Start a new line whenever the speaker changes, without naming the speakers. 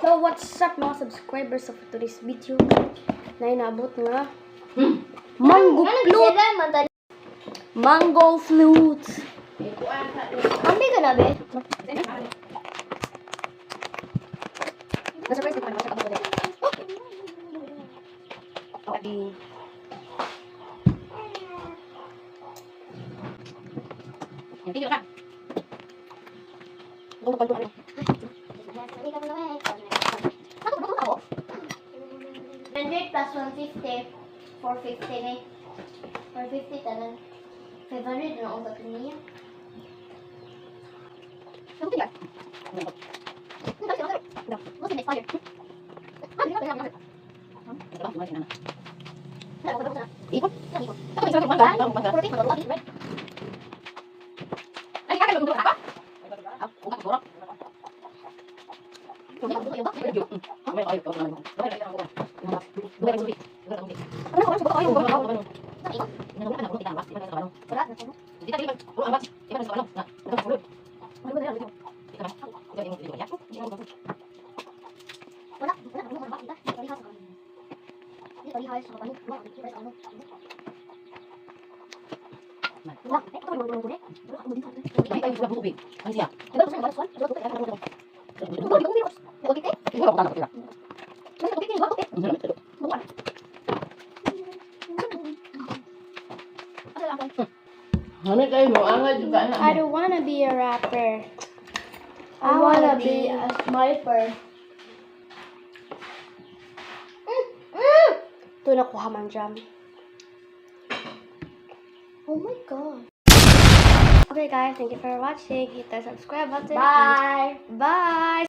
So, what's up mga subscribers of today's video? Na inabot nga. Mango flute! Mango flute! Ambi ka na, be? Na-surprise ko naman siya kapag okay. Tigil ka! Ito pa ito.
100 plus 150, 450 na 450 tanan. 500 na ang bakit niya.
Sabi ka?
I don't wanna be a rapper. I wanna be a sniper.
Ito nakuha man dyan.
Oh my god.
Okay guys, thank you for watching. Hit the subscribe button.
Bye.
Bye!